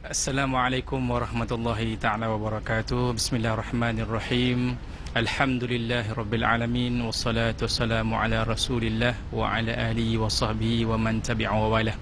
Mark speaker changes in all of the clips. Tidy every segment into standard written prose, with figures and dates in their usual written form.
Speaker 1: Assalamualaikum warahmatullahi ta'ala wabarakatuh. Bismillahirrahmanirrahim. Alhamdulillahi rabbil alamin. Wassalatu wassalamu ala rasulillah wa ala alihi wa sahbihi wa man tabi'a wa walah.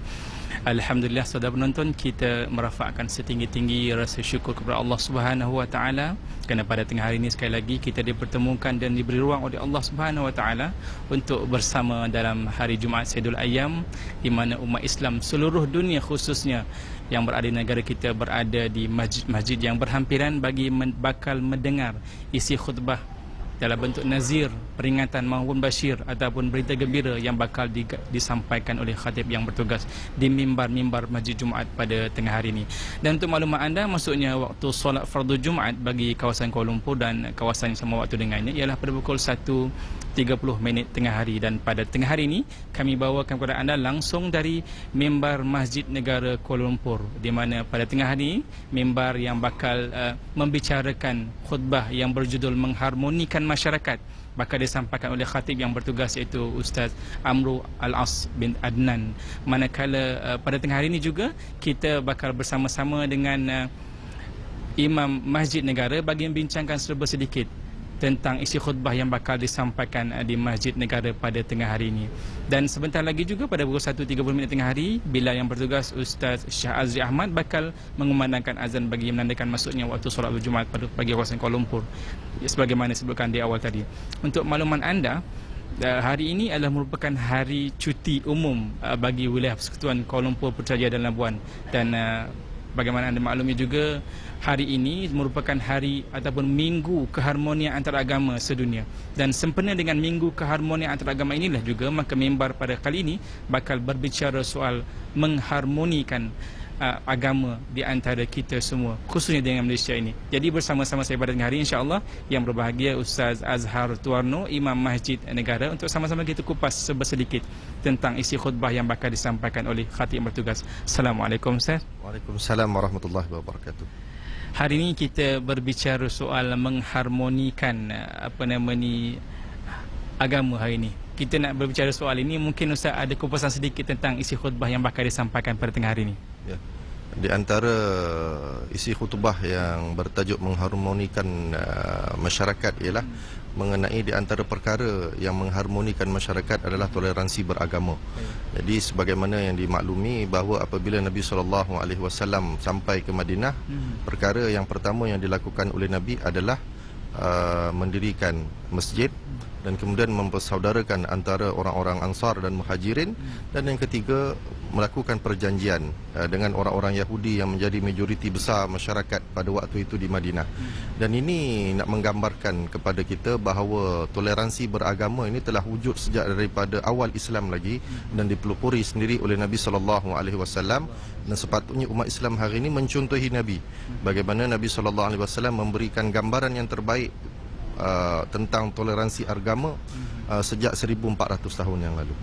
Speaker 1: Alhamdulillah, saudara penonton, kita merafakkan setinggi-tinggi rasa syukur kepada Allah Subhanahu wa taala kerana pada tengah hari ini sekali lagi kita dipertemukan dan diberi ruang oleh Allah Subhanahu wa taala untuk bersama dalam hari Jumaat Sayyidul Ayyam, di mana umat Islam seluruh dunia khususnya yang berada di negara kita berada di masjid-masjid yang berhampiran bagi bakal mendengar isi khutbah dalam bentuk nazir, peringatan maupun basyir ataupun berita gembira yang bakal disampaikan oleh khatib yang bertugas di mimbar-mimbar Masjid Jumaat pada tengah hari ini. Dan untuk maklumat anda, maksudnya waktu solat fardu Jumaat bagi kawasan Kuala Lumpur dan kawasan yang sama waktu dengannya ialah pada pukul 1.30 tengah hari. Dan pada tengah hari ini kami bawakan kepada anda langsung dari mimbar Masjid Negara Kuala Lumpur, di mana pada tengah hari ini mimbar yang bakal membicarakan khutbah yang berjudul mengharmonikan masyarakat bakal disampaikan oleh khatib yang bertugas, iaitu Ustaz Amru Al-As bin Adnan. Manakala pada tengah hari ini juga kita bakal bersama-sama dengan Imam Masjid Negara bagi membincangkan serba sedikit tentang isi khutbah yang bakal disampaikan di Masjid Negara pada tengah hari ini. Dan sebentar lagi juga pada pukul 1.30 tengah hari, bila yang bertugas Ustaz Shah Azri Ahmad bakal mengumandangkan azan bagi menandakan masuknya waktu solat Jumaat pada pagi kawasan Kuala Lumpur, sebagaimana disebutkan di awal tadi. Untuk makluman anda, hari ini adalah merupakan hari cuti umum bagi wilayah Persekutuan Kuala Lumpur, Putrajaya dan Labuan. Dan bagaimana anda maklumi juga, hari ini merupakan hari ataupun minggu keharmonian antaragama sedunia. Dan sempena dengan minggu keharmonian antaragama inilah juga maka mimbar pada kali ini bakal berbicara soal mengharmonikan agama di antara kita semua, khususnya dengan Malaysia ini. Jadi bersama-sama saya pada hari insya-Allah yang berbahagia Ustaz Azhar Tuarno, Imam Masjid Negara, untuk sama-sama kita kupas sedikit tentang isi khutbah yang bakal disampaikan oleh khatib yang bertugas. Assalamualaikum Ustaz.
Speaker 2: Waalaikumsalam warahmatullahi wabarakatuh.
Speaker 1: Hari ini kita berbicara soal mengharmonikan agama hari ini. Kita nak berbicara soal ini, mungkin Ustaz ada kupasan sedikit tentang isi khutbah yang bakal disampaikan pada tengah hari ini.
Speaker 2: Ya. Di antara isi khutbah yang bertajuk mengharmonikan masyarakat ialah mengenai di antara perkara yang mengharmonikan masyarakat adalah toleransi beragama. Jadi sebagaimana yang dimaklumi bahawa apabila Nabi SAW sampai ke Madinah, perkara yang pertama yang dilakukan oleh Nabi adalah mendirikan masjid dan kemudian mempersaudarakan antara orang-orang Ansar dan Muhajirin, dan yang ketiga melakukan perjanjian dengan orang-orang Yahudi yang menjadi majoriti besar masyarakat pada waktu itu di Madinah. Dan ini nak menggambarkan kepada kita bahawa toleransi beragama ini telah wujud sejak daripada awal Islam lagi dan dipelopori sendiri oleh Nabi SAW, dan sepatutnya umat Islam hari ini mencontohi Nabi. Bagaimana Nabi SAW memberikan gambaran yang terbaik tentang toleransi agama sejak 1400 tahun yang lalu.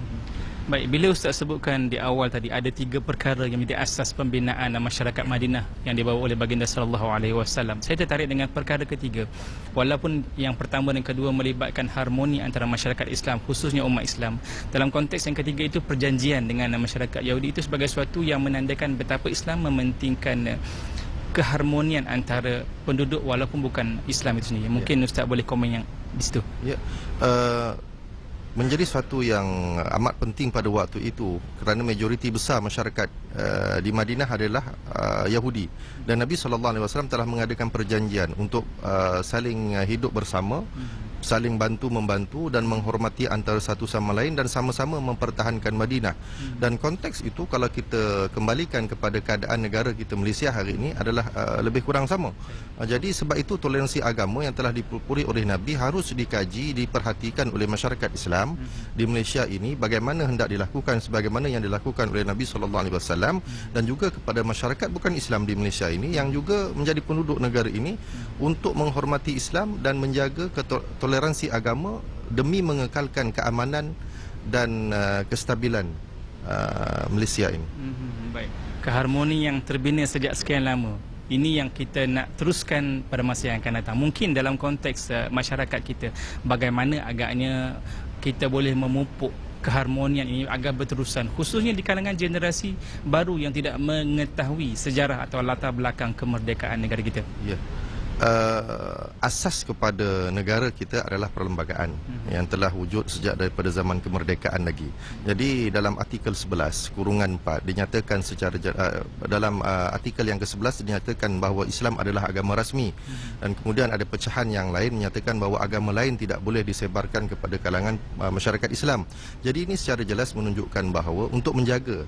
Speaker 1: Baik, bila Ustaz sebutkan di awal tadi ada 3 perkara yang menjadi asas pembinaan masyarakat Madinah yang dibawa oleh baginda sallallahu alaihi wasallam, saya tertarik dengan perkara ketiga. Walaupun yang pertama dan kedua melibatkan harmoni antara masyarakat Islam, khususnya umat Islam, dalam konteks yang ketiga itu perjanjian dengan masyarakat Yahudi, itu sebagai sesuatu yang menandakan betapa Islam mementingkan keharmonian antara penduduk walaupun bukan Islam itu sendiri. Mungkin Ustaz boleh komen yang di situ.
Speaker 2: Ya. Menjadi suatu yang amat penting pada waktu itu kerana majoriti besar masyarakat di Madinah adalah Yahudi, dan Nabi SAW telah mengadakan perjanjian untuk saling hidup bersama, saling bantu-membantu dan menghormati antara satu sama lain dan sama-sama mempertahankan Madinah. Dan konteks itu kalau kita kembalikan kepada keadaan negara kita Malaysia hari ini adalah lebih kurang sama. Jadi sebab itu toleransi agama yang telah dipelopori oleh Nabi harus dikaji, diperhatikan oleh masyarakat Islam di Malaysia ini, bagaimana hendak dilakukan sebagaimana yang dilakukan oleh Nabi SAW, dan juga kepada masyarakat bukan Islam di Malaysia ini yang juga menjadi penduduk negara ini untuk menghormati Islam dan menjaga toleransi agama demi mengekalkan keamanan dan kestabilan Malaysia ini.
Speaker 1: Baik. Keharmoni yang terbina sejak sekian lama, ini yang kita nak teruskan pada masa yang akan datang. Mungkin dalam konteks masyarakat kita, bagaimana agaknya kita boleh memupuk keharmonian ini agar berterusan, khususnya di kalangan generasi baru yang tidak mengetahui sejarah atau latar belakang kemerdekaan negara kita?
Speaker 2: Ya. Asas kepada negara kita adalah perlembagaan yang telah wujud sejak daripada zaman kemerdekaan lagi. Jadi dalam artikel 11 kurungan 4 dinyatakan secara dalam artikel yang ke-11 dinyatakan bahawa Islam adalah agama rasmi, dan kemudian ada pecahan yang lain menyatakan bahawa agama lain tidak boleh disebarkan kepada kalangan masyarakat Islam. Jadi ini secara jelas menunjukkan bahawa untuk menjaga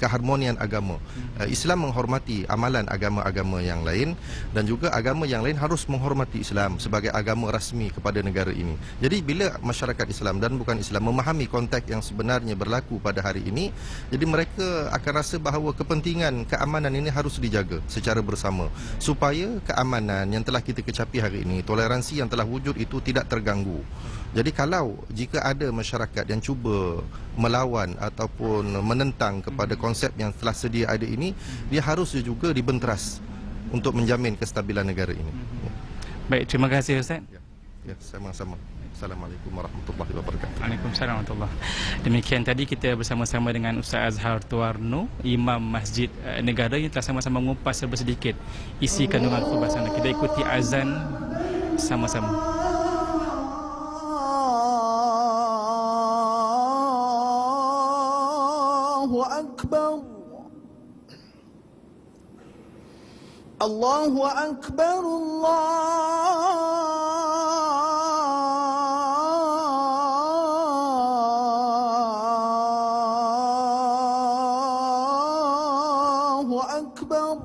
Speaker 2: keharmonian agama, Islam menghormati amalan agama-agama yang lain, dan juga agama yang lain harus menghormati Islam sebagai agama rasmi kepada negara ini. Jadi bila masyarakat Islam dan bukan Islam memahami konteks yang sebenarnya berlaku pada hari ini, jadi mereka akan rasa bahawa kepentingan keamanan ini harus dijaga secara bersama supaya keamanan yang telah kita kecapi hari ini, toleransi yang telah wujud itu tidak terganggu. Jadi kalau jika ada masyarakat yang cuba melawan ataupun menentang kepada konsep yang telah sedia ada ini, dia harus juga dibenteras untuk menjamin kestabilan negara ini.
Speaker 1: Baik, terima kasih Ustaz.
Speaker 2: Ya, sama-sama. Assalamualaikum warahmatullahi wabarakatuh.
Speaker 1: Waalaikumsalam warahmatullahi. Demikian tadi kita bersama-sama dengan Ustaz Azhar Tuarno, Imam Masjid Negara, yang telah sama-sama mengupas sedikit isi kandungan khutbah sana. Kita ikuti azan sama-sama.
Speaker 3: Allahu Akbar. Allahu Akbar, Allahu Akbar.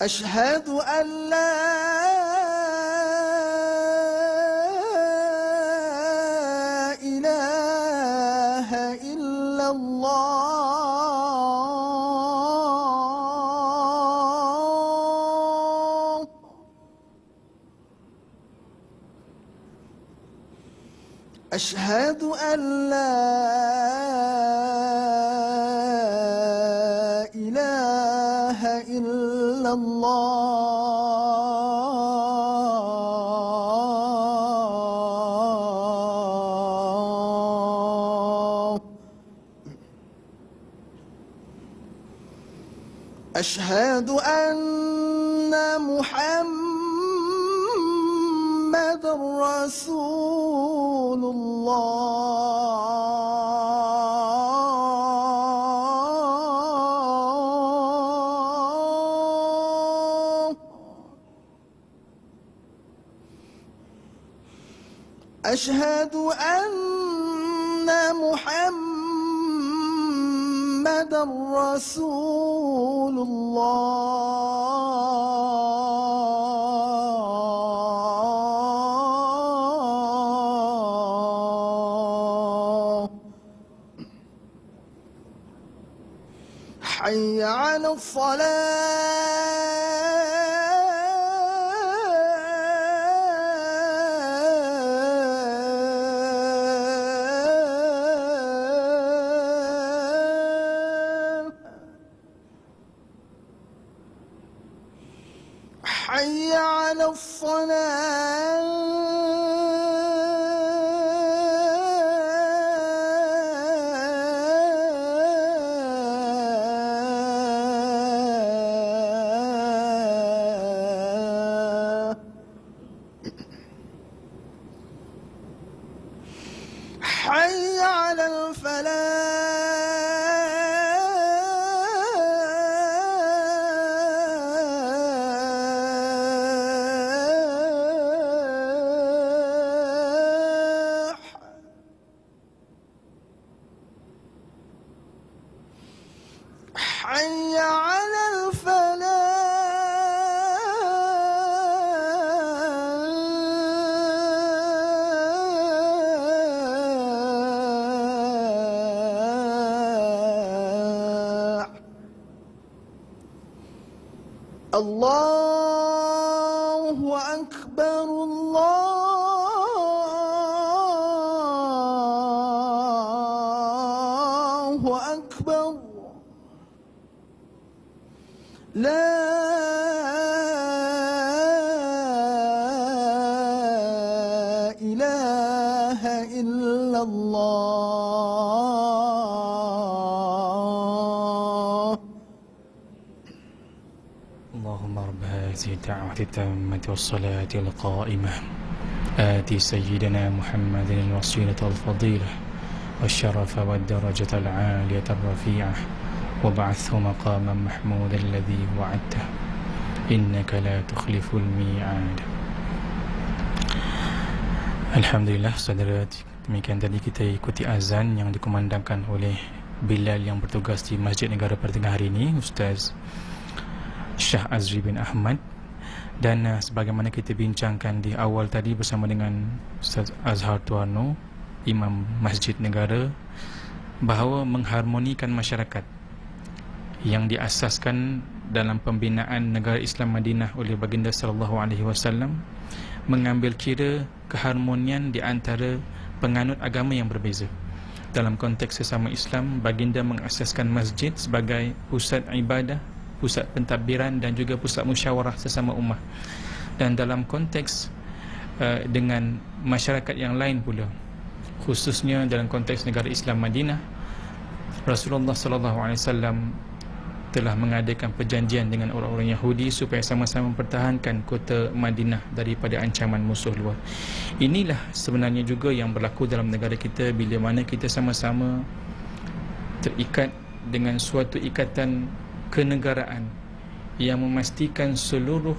Speaker 3: Ashhadu an la ilaha illallah. أشهد أن لا إله إلا الله. أشهد أن محمد رسول الله. أشهد أن محمد رسول الله. حي على الصلاة. حي على الصلاة. حي على الفلاح. حي على الفلاح. الله أكبر، الله أكبر. لا إله إله إلا الله.
Speaker 1: اللهم رب هذه الدعوة التامة والصلاة القائمة آتي سيدنا محمد الوسيلة الفضيلة والشرف والدرجة العالية الرفيعة وابعثه مقاما محمودا الذي وعدته إنك لا تخلف الميعاد. Alhamdulillah, saudara, demikian tadi kita ikuti azan yang dikumandangkan oleh Bilal yang bertugas di Masjid Negara pada tengah hari ini, Ustaz Shah Azri bin Ahmad. Dan sebagaimana kita bincangkan di awal tadi bersama dengan Ustaz Azhar Tuano, Imam Masjid Negara, bahawa mengharmonikan masyarakat yang diasaskan dalam pembinaan negara Islam Madinah oleh baginda sallallahu alaihi wasallam mengambil kira keharmonian di antara penganut agama yang berbeza. Dalam konteks sesama Islam, baginda mengasaskan masjid sebagai pusat ibadah, pusat pentadbiran dan juga pusat musyawarah sesama ummah. Dan dalam konteks dengan masyarakat yang lain pula, khususnya dalam konteks negara Islam Madinah, Rasulullah sallallahu alaihi wasallam telah mengadakan perjanjian dengan orang-orang Yahudi supaya sama-sama mempertahankan kota Madinah daripada ancaman musuh luar. Inilah sebenarnya juga yang berlaku dalam negara kita bila mana kita sama-sama terikat dengan suatu ikatan kenegaraan yang memastikan seluruh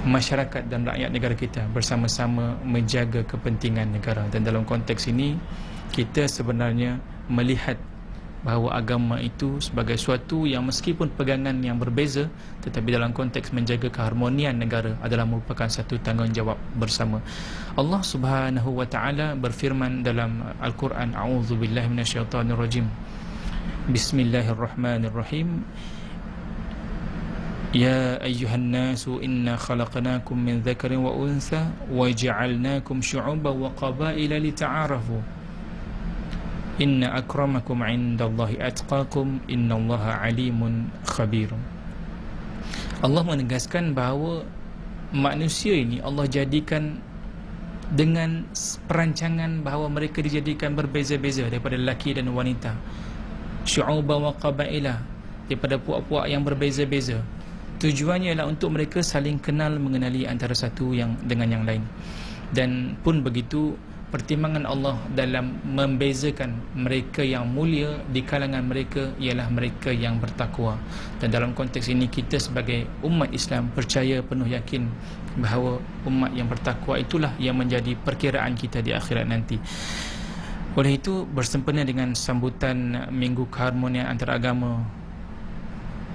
Speaker 1: masyarakat dan rakyat negara kita bersama-sama menjaga kepentingan negara. Dan dalam konteks ini, kita sebenarnya melihat bahawa agama itu sebagai suatu yang meskipun pegangan yang berbeza, tetapi dalam konteks menjaga keharmonian negara adalah merupakan satu tanggungjawab bersama. Allah Subhanahu wa taala berfirman dalam Al-Quran, a'udzubillahi minasyaitonirrajim, Bismillahirrahmanirrahim, Ya ayyuhan nasu inna khalaqnakum min dzakarin wa untha wa ja'alnakum syu'uban wa qabaila lita'arafu Inna akramakum indallahi atqakum innallaha alimun khabir. Allah menegaskan bahawa manusia ini Allah jadikan dengan perancangan bahawa mereka dijadikan berbeza-beza daripada lelaki dan wanita, syu'uba wa qabaila, daripada puak-puak yang berbeza-beza. Tujuannya ialah untuk mereka saling kenal mengenali antara satu yang dengan yang lain. Dan pun begitu, pertimbangan Allah dalam membezakan mereka yang mulia di kalangan mereka ialah mereka yang bertakwa. Dan dalam konteks ini, kita sebagai umat Islam percaya penuh yakin bahawa umat yang bertakwa itulah yang menjadi perkiraan kita di akhirat nanti. Oleh itu, bersempena dengan sambutan Minggu Keharmonian Antaragama,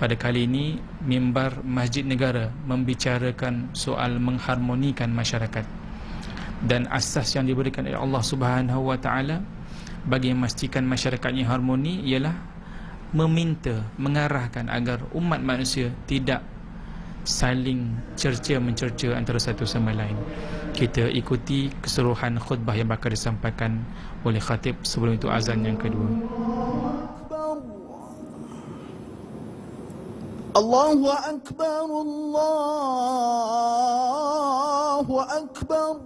Speaker 1: pada kali ini mimbar Masjid Negara membicarakan soal mengharmonikan masyarakat. Dan asas yang diberikan oleh Allah Subhanahu wa taala bagi memastikan masyarakatnya harmoni ialah meminta, mengarahkan agar umat manusia tidak saling cerca-mencerca antara satu sama lain. Kita ikuti keseluruhan khutbah yang bakal disampaikan oleh khatib sebelum itu azan yang kedua.
Speaker 3: Allahu Akbar, Allahu Akbar.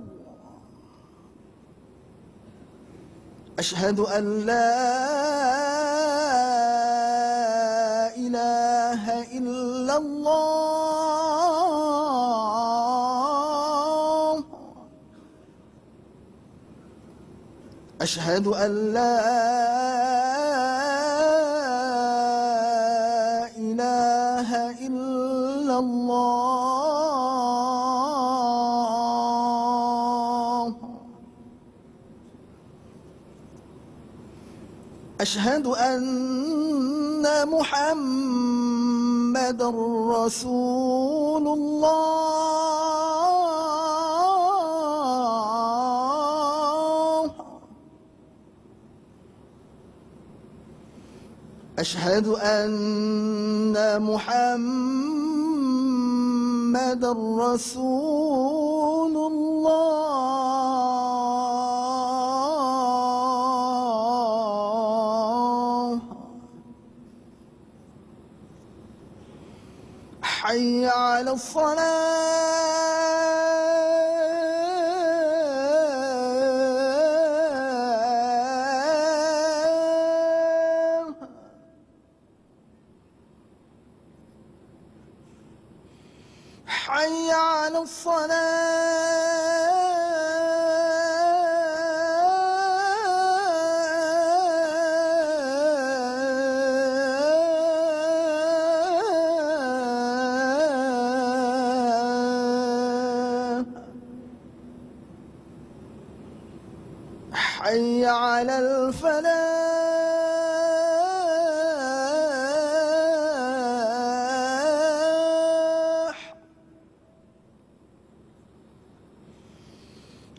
Speaker 3: أشهد أن لا إله إلا الله. أشهد أن لا إله إلا الله. أشهد أن محمد رسول الله. أشهد أن محمد رسول الله. حي على الصلاة. حي على الصلاة حي على الفلاح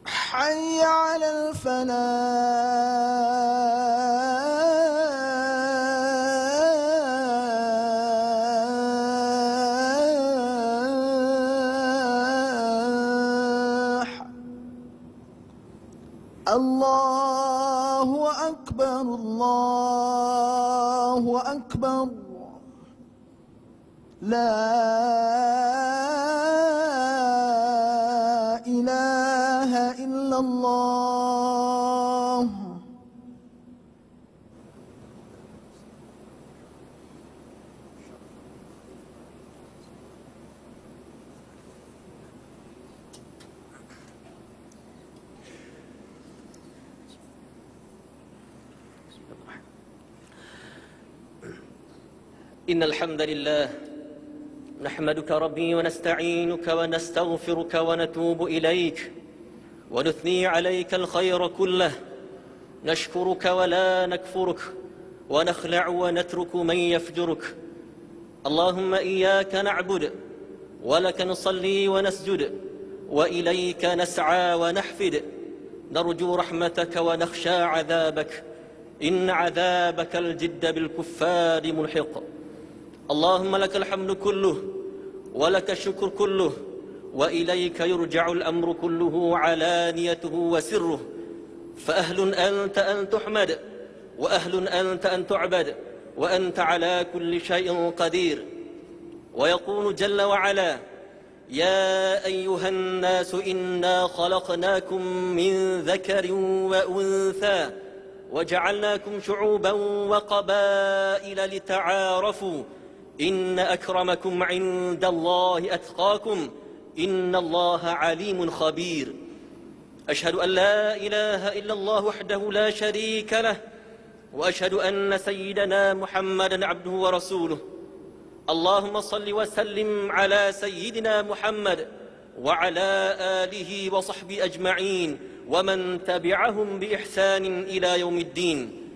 Speaker 3: حي على الفلاح الله أكبر الله أكبر لا إله إلا الله
Speaker 4: إن الحمد لله نحمدك ربي ونستعينك ونستغفرك ونتوب إليك ونثني عليك الخير كله نشكرك ولا نكفرك ونخلع ونترك من يفجرك اللهم إياك نعبد ولك نصلي ونسجد وإليك نسعى ونحفد نرجو رحمتك ونخشى عذابك إن عذابك الجد بالكفار ملحق اللهم لك الحمد كله ولك الشكر كله وإليك يرجع الأمر كله علانيته وسره فأهل أنت أن تحمد وأهل أنت أن تعبد وأنت على كل شيء قدير ويقول جل وعلا يا أيها الناس إنا خلقناكم من ذكر وأنثى وجعلناكم شعوبا وقبائل لتعارفوا إن أكرمكم عند الله أتقاكم إن الله عليم خبير أشهد أن لا إله إلا الله وحده لا شريك له وأشهد أن سيدنا محمدا عبده ورسوله اللهم صل وسلم على سيدنا محمد وعلى آله وصحبه أجمعين ومن تبعهم بإحسان إلى يوم الدين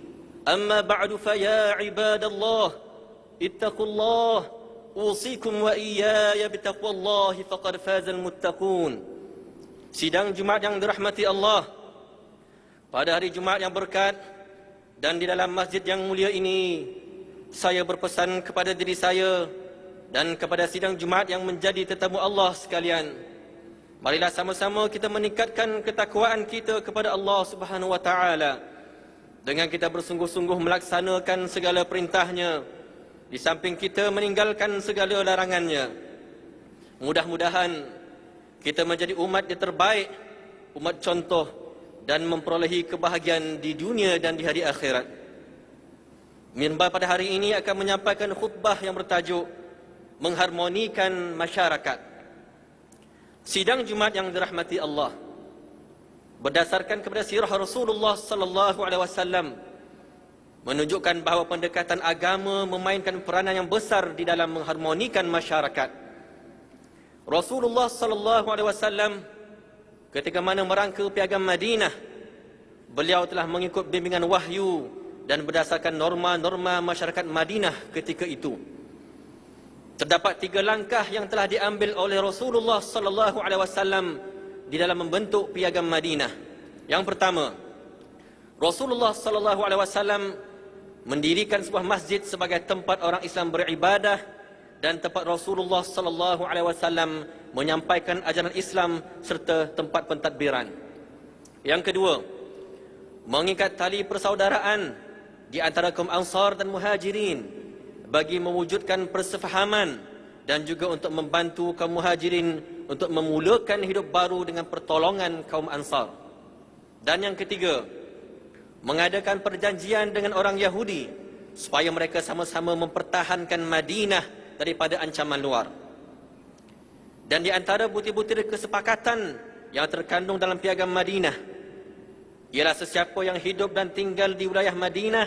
Speaker 4: أما بعد فيا عباد الله اتقوا الله أوصيكم وإياي بتقوى الله فقد فاز المتقون. Sidang Jumaat yang dirahmati Allah, pada hari Jumaat yang berkat dan di dalam masjid yang mulia ini, saya berpesan kepada diri saya dan kepada sidang Jumaat yang menjadi tetamu Allah sekalian. Marilah sama-sama kita meningkatkan ketakwaan kita kepada Allah Subhanahu wa taala dengan kita bersungguh-sungguh melaksanakan segala perintahnya, di samping kita meninggalkan segala larangannya. Mudah-mudahan kita menjadi umat yang terbaik, umat contoh dan memperolehi kebahagiaan di dunia dan di hari akhirat. Minbar pada hari ini akan menyampaikan khutbah yang bertajuk mengharmonikan masyarakat. Sidang Jumaat yang dirahmati Allah, berdasarkan kepada sirah Rasulullah sallallahu alaihi wasallam, menunjukkan bahawa pendekatan agama memainkan peranan yang besar di dalam mengharmonikan masyarakat. Rasulullah sallallahu alaihi wasallam ketika mana merangka piagam Madinah, beliau telah mengikut bimbingan wahyu dan berdasarkan norma-norma masyarakat Madinah ketika itu. Terdapat 3 langkah yang telah diambil oleh Rasulullah sallallahu alaihi wasallam di dalam membentuk piagam Madinah. Yang pertama, Rasulullah sallallahu alaihi wasallam mendirikan sebuah masjid sebagai tempat orang Islam beribadah dan tempat Rasulullah sallallahu alaihi wasallam menyampaikan ajaran Islam serta tempat pentadbiran. Yang kedua, mengikat tali persaudaraan di antara kaum Ansar dan Muhajirin bagi mewujudkan persefahaman dan juga untuk membantu kaum Muhajirin untuk memulakan hidup baru dengan pertolongan kaum Ansar. Dan yang ketiga, mengadakan perjanjian dengan orang Yahudi supaya mereka sama-sama mempertahankan Madinah daripada ancaman luar. Dan di antara butir-butir kesepakatan yang terkandung dalam piagam Madinah ialah sesiapa yang hidup dan tinggal di wilayah Madinah,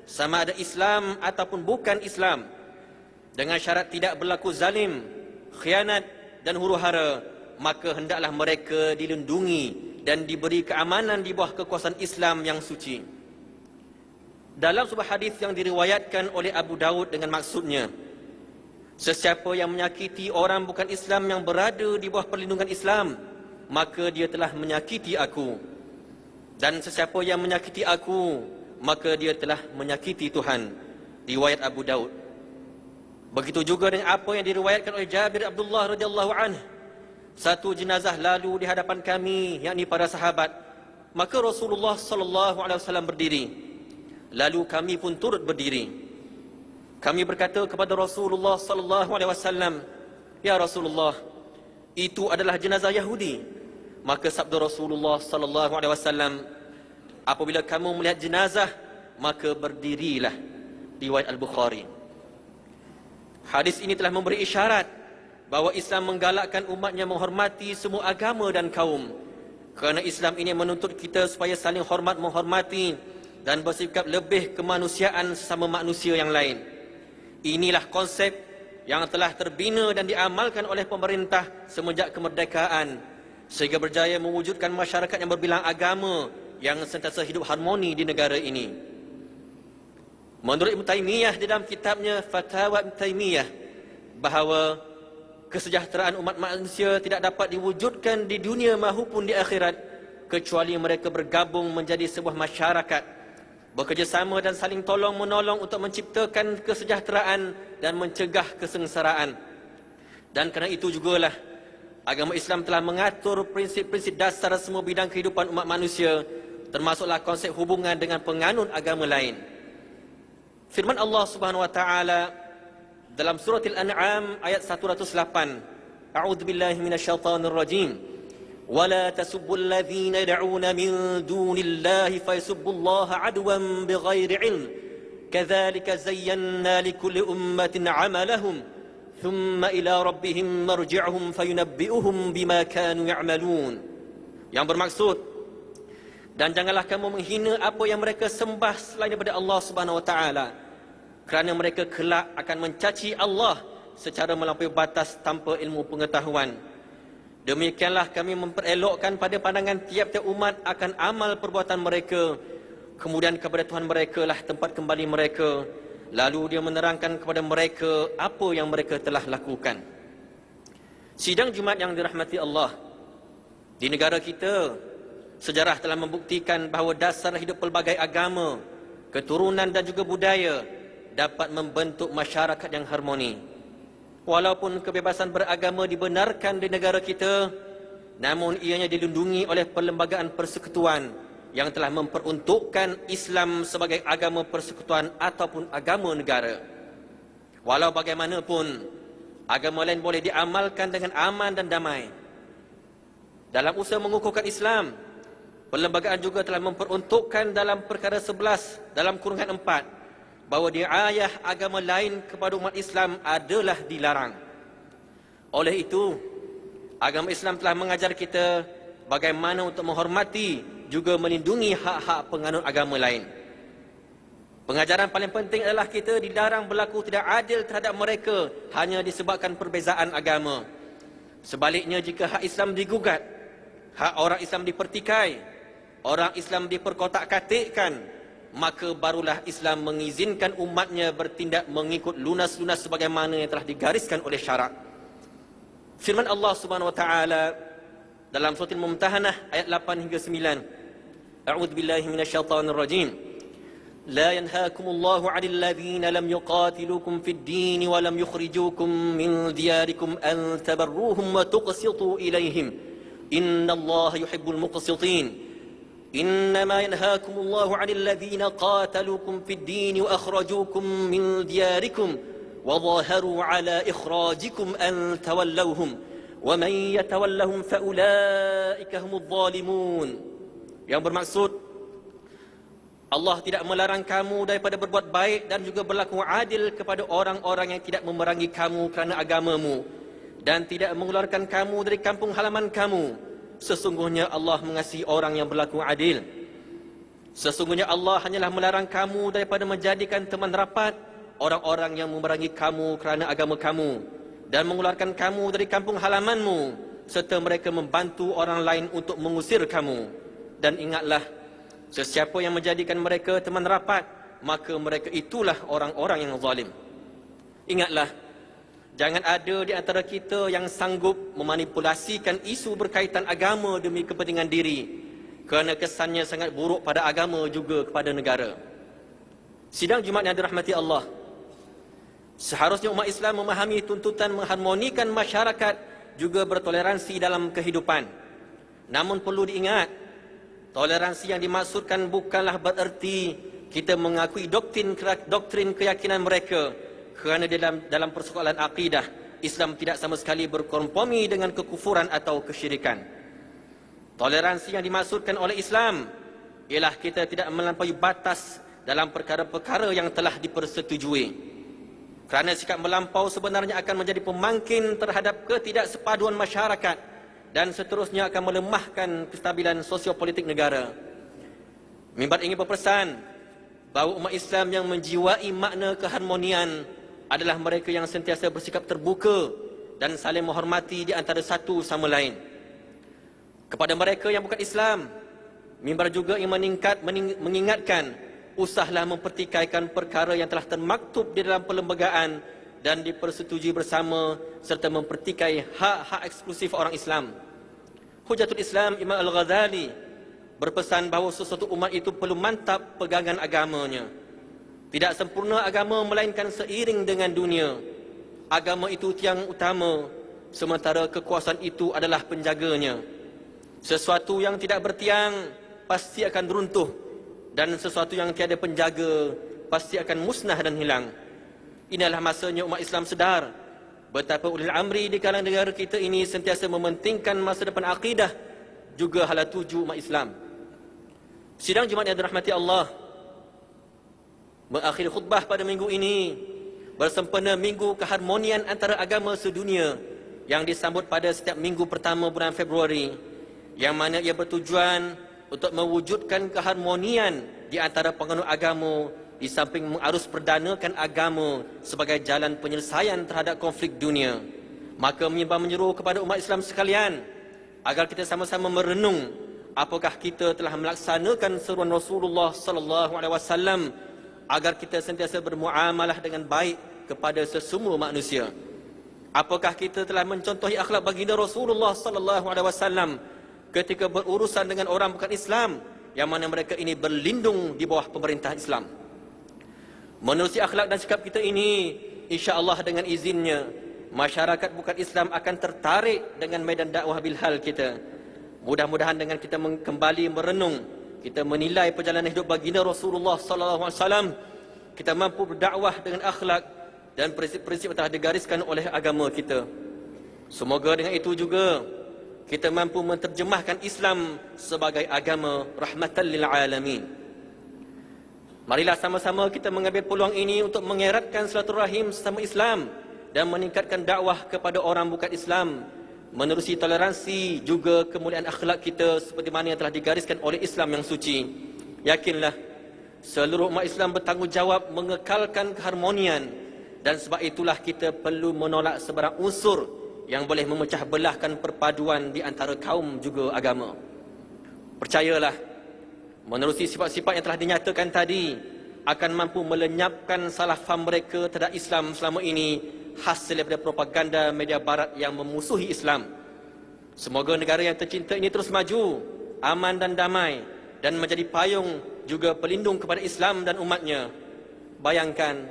Speaker 4: sama ada Islam ataupun bukan Islam, dengan syarat tidak berlaku zalim, khianat dan huru-hara, maka hendaklah mereka dilindungi dan diberi keamanan di bawah kekuasaan Islam yang suci. Dalam sebuah hadis yang diriwayatkan oleh Abu Daud dengan maksudnya, sesiapa yang menyakiti orang bukan Islam yang berada di bawah perlindungan Islam, maka dia telah menyakiti aku. Dan sesiapa yang menyakiti aku, maka dia telah menyakiti Tuhan. Riwayat Abu Daud. Begitu juga dengan apa yang diriwayatkan oleh Jabir Abdullah radhiyallahu anhu. Satu jenazah lalu di hadapan kami, yakni para sahabat. Maka Rasulullah sallallahu alaihi wasallam berdiri. Lalu kami pun turut berdiri. Kami berkata kepada Rasulullah sallallahu alaihi wasallam, "Ya Rasulullah, itu adalah jenazah Yahudi." Maka sabda Rasulullah sallallahu alaihi wasallam, "Apabila kamu melihat jenazah, maka berdirilah." Riwayat Al-Bukhari. Hadis ini telah memberi isyarat bahawa Islam menggalakkan umatnya menghormati semua agama dan kaum. Kerana Islam ini menuntut kita supaya saling hormat menghormati dan bersikap lebih kemanusiaan sesama manusia yang lain. Inilah konsep yang telah terbina dan diamalkan oleh pemerintah semenjak kemerdekaan, sehingga berjaya mewujudkan masyarakat yang berbilang agama yang sentiasa hidup harmoni di negara ini. Menurut Ibn Taymiyah di dalam kitabnya Fatawa Ibn Taymiyah, bahawa kesejahteraan umat manusia tidak dapat diwujudkan di dunia maupun di akhirat kecuali mereka bergabung menjadi sebuah masyarakat, bekerjasama dan saling tolong-menolong untuk menciptakan kesejahteraan dan mencegah kesengsaraan. Dan kerana itu jugalah agama Islam telah mengatur prinsip-prinsip dasar semua bidang kehidupan umat manusia, termasuklah konsep hubungan dengan penganut agama lain. Firman Allah Subhanahu wa taala dalam surah Al-An'am ayat 108, A'udzubillahi minasyaitonir rajim. ولا تسبوا الذين يدعون من دون الله فيسبوا الله عدوا بغير علم كذلك زينا لكل أمة عملهم ثم إلى ربهم مرجعهم فينبئهم بما كانوا يعملون. Yang bermaksud, dan janganlah kamu menghina apa yang mereka sembah selain daripada Allah Subhanahu wa taala, kerana mereka kelak akan mencaci Allah secara melampaui batas tanpa ilmu pengetahuan. Demikianlah kami memperelokkan pada pandangan tiap-tiap umat akan amal perbuatan mereka. Kemudian kepada Tuhan mereka lah tempat kembali mereka. Lalu dia menerangkan kepada mereka apa yang mereka telah lakukan. Sidang Jumaat yang dirahmati Allah, di negara kita, sejarah telah membuktikan bahawa dasar hidup pelbagai agama, keturunan dan juga budaya dapat membentuk masyarakat yang harmoni. Walaupun kebebasan beragama dibenarkan di negara kita, namun ianya dilindungi oleh perlembagaan persekutuan yang telah memperuntukkan Islam sebagai agama persekutuan ataupun agama negara. Walau bagaimanapun, agama lain boleh diamalkan dengan aman dan damai. Dalam usaha mengukuhkan Islam, perlembagaan juga telah memperuntukkan dalam perkara 11 dalam kurungan 4 bahawa diayah agama lain kepada umat Islam adalah dilarang. Oleh itu, agama Islam telah mengajar kita bagaimana untuk menghormati juga melindungi hak-hak penganut agama lain. Pengajaran paling penting adalah kita dilarang berlaku tidak adil terhadap mereka hanya disebabkan perbezaan agama. Sebaliknya, jika hak Islam digugat, hak orang Islam dipertikai, orang Islam diperkotak-katikkan, maka barulah Islam mengizinkan umatnya bertindak mengikut lunas-lunas sebagaimana yang telah digariskan oleh syarak. Firman Allah Subhanahu wa taala dalam surah Al-Mumtahanah ayat 8 hingga 9. A'udzubillahi minasyaitonir rajim. La yanhaakumullahu 'anil ladzina lam yuqatilukum fid din wa lam yukhrijukum min diyarikum an tabarruhum wa tuqsitu ilaihim. Innallaha yuhibbul muqsitin. إنما ينهاكم الله عن الذين قاتلوكم في الدين وأخرجوكم من دياركم وظاهروا على إخراجكم أن تولوهم ومن يتولهم فأولئك هم الظالمون. Yang bermaksud, Allah tidak melarang kamu daripada berbuat baik dan juga berlaku adil kepada orang-orang yang tidak memerangi kamu kerana agamamu dan tidak mengeluarkan kamu dari kampung halaman kamu. Sesungguhnya Allah mengasihi orang yang berlaku adil. Sesungguhnya Allah hanyalah melarang kamu daripada menjadikan teman rapat orang-orang yang memerangi kamu kerana agama kamu dan mengeluarkan kamu dari kampung halamanmu, serta mereka membantu orang lain untuk mengusir kamu. Dan ingatlah, sesiapa yang menjadikan mereka teman rapat, maka mereka itulah orang-orang yang zalim. Ingatlah, jangan ada di antara kita yang sanggup memanipulasikan isu berkaitan agama demi kepentingan diri, kerana kesannya sangat buruk pada agama juga kepada negara. Sidang Jumaat yang dirahmati Allah, seharusnya umat Islam memahami tuntutan mengharmonikan masyarakat juga bertoleransi dalam kehidupan. Namun perlu diingat, toleransi yang dimaksudkan bukanlah bererti kita mengakui doktrin keyakinan mereka, kerana dalam persoalan akidah, Islam tidak sama sekali berkompromi dengan kekufuran atau kesyirikan. Toleransi yang dimaksudkan oleh Islam ialah kita tidak melampaui batas dalam perkara-perkara yang telah dipersetujui. Kerana sikap melampau sebenarnya akan menjadi pemangkin terhadap ketidaksepaduan masyarakat dan seterusnya akan melemahkan kestabilan sosiopolitik negara. Mimbar ingin berpesan bahawa umat Islam yang menjiwai makna keharmonian adalah mereka yang sentiasa bersikap terbuka dan saling menghormati di antara satu sama lain. Kepada mereka yang bukan Islam, mimbar juga ingin mengingatkan, usahlah mempertikaikan perkara yang telah termaktub di dalam perlembagaan dan dipersetujui bersama, serta mempertikai hak-hak eksklusif orang Islam. Hujatul Islam Imam Al-Ghazali berpesan bahawa sesuatu umat itu perlu mantap pegangan agamanya. Tidak sempurna agama melainkan seiring dengan dunia. Agama itu tiang utama, sementara kekuasaan itu adalah penjaganya. Sesuatu yang tidak bertiang pasti akan runtuh, dan sesuatu yang tiada penjaga pasti akan musnah dan hilang. Inilah masanya umat Islam sedar betapa ulil amri di kalangan negara kita ini sentiasa mementingkan masa depan akidah juga hala tuju umat Islam. Sidang Jumaat yang dirahmati Allah, mengakhiri khutbah pada minggu ini bersempena Minggu Keharmonian Antara Agama Sedunia yang disambut pada setiap minggu pertama bulan Februari, yang mana ia bertujuan untuk mewujudkan keharmonian di antara penganut agama di samping mengarus perdanakan agama sebagai jalan penyelesaian terhadap konflik dunia. Maka mimbar menyeru kepada umat Islam sekalian agar kita sama-sama merenung apakah kita telah melaksanakan seruan Rasulullah sallallahu alaihi wasallam agar kita sentiasa bermuamalah dengan baik kepada sesama manusia. Apakah kita telah mencontohi akhlak baginda Rasulullah sallallahu alaihi wasallam ketika berurusan dengan orang bukan Islam, yang mana mereka ini berlindung di bawah pemerintah Islam. Menerusi akhlak dan sikap kita ini, insya-Allah dengan izinnya, masyarakat bukan Islam akan tertarik dengan medan dakwah bilhal kita. Mudah-mudahan dengan kita kembali merenung, kita menilai perjalanan hidup baginda Rasulullah sallallahu alaihi wasallam, kita mampu berdakwah dengan akhlak dan prinsip-prinsip yang telah digariskan oleh agama kita. Semoga dengan itu juga kita mampu menterjemahkan Islam sebagai agama rahmatan lil alamin. Marilah sama-sama kita mengambil peluang ini untuk mengeratkan silaturahim sesama Islam dan meningkatkan dakwah kepada orang bukan Islam, menerusi toleransi juga kemuliaan akhlak kita seperti mana yang telah digariskan oleh Islam yang suci. Yakinlah, seluruh umat Islam bertanggungjawab mengekalkan keharmonian, dan sebab itulah kita perlu menolak sebarang unsur yang boleh memecah belahkan perpaduan di antara kaum juga agama. Percayalah, menerusi sifat-sifat yang telah dinyatakan tadi akan mampu melenyapkan salah faham mereka terhadap Islam selama ini, hasil daripada propaganda media barat yang memusuhi Islam. Semoga negara yang tercinta ini terus maju, aman dan damai, dan menjadi payung juga pelindung kepada Islam dan umatnya. Bayangkan,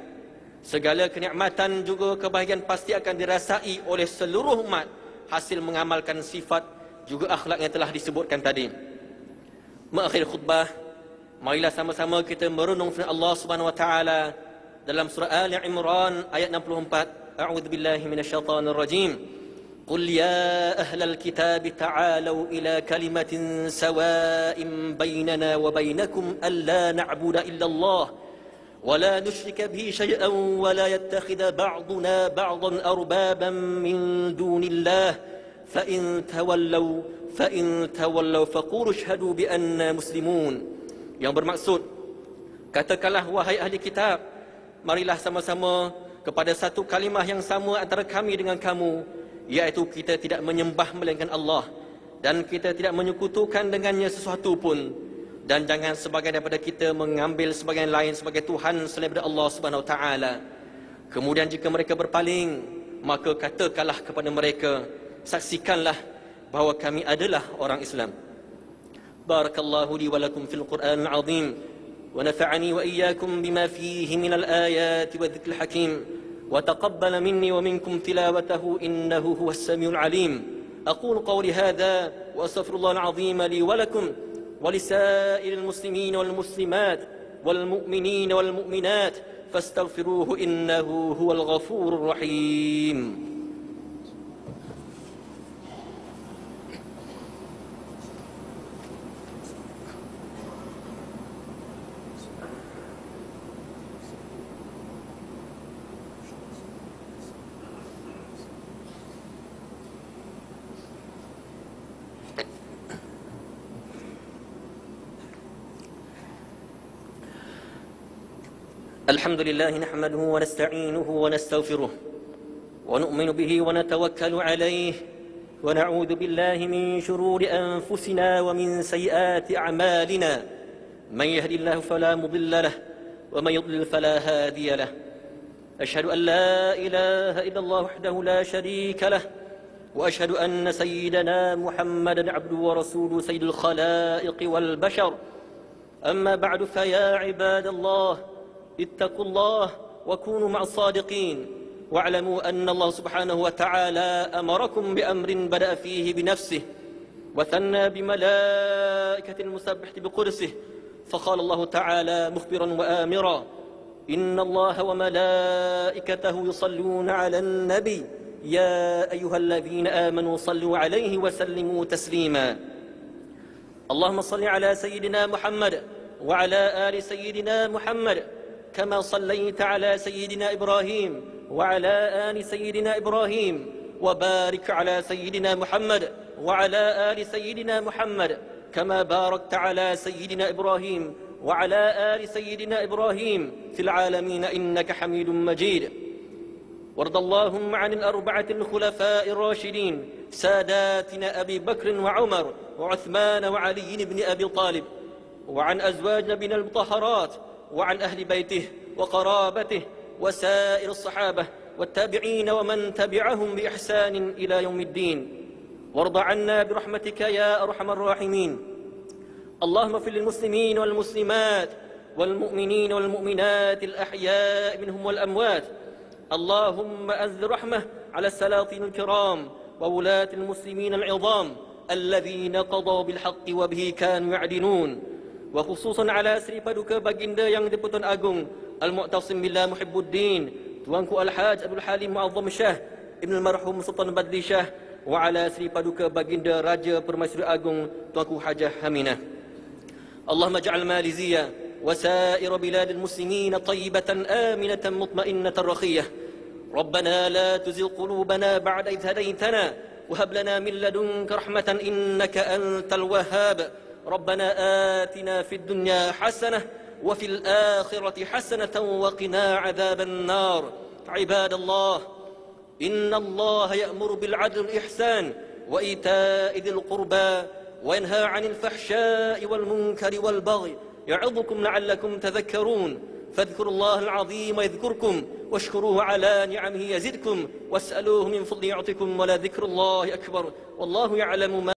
Speaker 4: segala kenikmatan juga kebahagiaan pasti akan dirasai oleh seluruh umat hasil mengamalkan sifat juga akhlak yang telah disebutkan tadi. Mengakhiri khutbah, marilah sama-sama kita merenung firman Allah Subhanahu wa taala dalam surah Ali Imran ayat 64. A'udzu billahi minasyaitonir rajim. Qul ya ahlal kitab ta'alu ila kalimatin sawa'in bainana wa bainakum alla na'budu illa Allah ولا نشرك به شيئا ولا يتخذ بعضنا بعضا أربابا من دون الله فإن تولوا فقولوا اشهدوا بأننا مسلمون. Yang bermaksud, katakanlah wahai ahli kitab, marilah sama-sama kepada satu kalimah yang sama antara kami dengan kamu, iaitu kita tidak menyembah melainkan Allah dan kita tidak menyekutukan dengannya sesuatu pun, dan jangan sebagian daripada kita mengambil sebagian lain sebagai Tuhan selain daripada Allah Subhanahu Wa Taala. Kemudian jika mereka berpaling, maka katakanlah kepada mereka, saksikanlah bahawa kami adalah orang Islam. Barakallahu li wa lakum fil Qur'anil azim wa nafa'ani wa iyyakum bima fihi minal ayati wa dhikril hakim wa taqabbala minni wa minkum tilawatahu innahu huwas samiul alim. Aqulu qawli hadha wa astaghfirullahal azim li wa lakum ولسائر المسلمين والمسلمات والمؤمنين والمؤمنات فاستغفروه إنه هو الغفور الرحيم. الحمد لله نحمده ونستعينه ونستغفره ونؤمن به ونتوكل عليه ونعوذ بالله من شرور أنفسنا ومن سيئات أعمالنا من يهدي الله فلا مضل له ومن يضلل فلا هادي له أشهد أن لا إله إلا الله وحده لا شريك له وأشهد أن سيدنا محمدا عبده ورسوله سيد الخلائق والبشر أما بعد فيا عباد الله اتقوا الله وكونوا مع الصادقين واعلموا أن الله سبحانه وتعالى أمركم بأمر بدأ فيه بنفسه وثنى بملائكة المسبحة بقدسه فقال الله تعالى مخبرا وآمرا إن الله وملائكته يصلون على النبي يا أيها الذين آمنوا صلوا عليه وسلموا تسليما. اللهم صل على سيدنا محمد وعلى آل سيدنا محمد كما صليت على سيدنا إبراهيم وعلى آل سيدنا إبراهيم وبارك على سيدنا محمد وعلى آل سيدنا محمد كما باركت على سيدنا إبراهيم وعلى آل سيدنا إبراهيم في العالمين إنك حميد مجيد. وارض اللهم عن الأربعة الخلفاء الراشدين ساداتنا أبي بكر وعمر وعثمان وعلي بن أبي طالب وعن أزواجنا بن المطهرات وعن أهل بيته وقرابته وسائر الصحابة والتابعين ومن تبعهم بإحسان إلى يوم الدين. وارض عنا برحمتك يا أرحم الراحمين. اللهم اغفر للمسلمين والمسلمات والمؤمنين والمؤمنات الأحياء منهم والأموات. اللهم أنزل رحمة على السلاطين الكرام وولاة المسلمين العظام الذين قضوا بالحق وبه كانوا يعدلون. وخصوصا على Sri Paduka Baginda Yang di-Pertuan Agong Al-Mu'tasim Billah Muhibbuddin Tuanku Al-Haj Abdul Halim Mu'azzam Shah Ibn Al-Marhum Sultan Badli Shah wa ala Sri Paduka Baginda Raja Permaisuri Agong Tuanku Hajah Haminah. Allahumma ja'al Malizia wa sa'ir biladil muslimin tayyibatan aminatan mutmainnatan rakhiyah. Rabbana la tuzigh qulubana ba'da idh hadaytana wa hab lana min ladunka rahmatan innaka antal wahhab. ربنا آتنا في الدنيا حسنة وفي الآخرة حسنة وقنا عذاب النار. عباد الله إن الله يأمر بالعدل والإحسان وإيتاء ذي القربى وينهى عن الفحشاء والمنكر والبغي يعظكم لعلكم تذكرون. فاذكروا الله العظيم يذكركم واشكروه على نعمه يزدكم واسألوه من فضله يعطكم ولذكر الله أكبر والله يعلم ما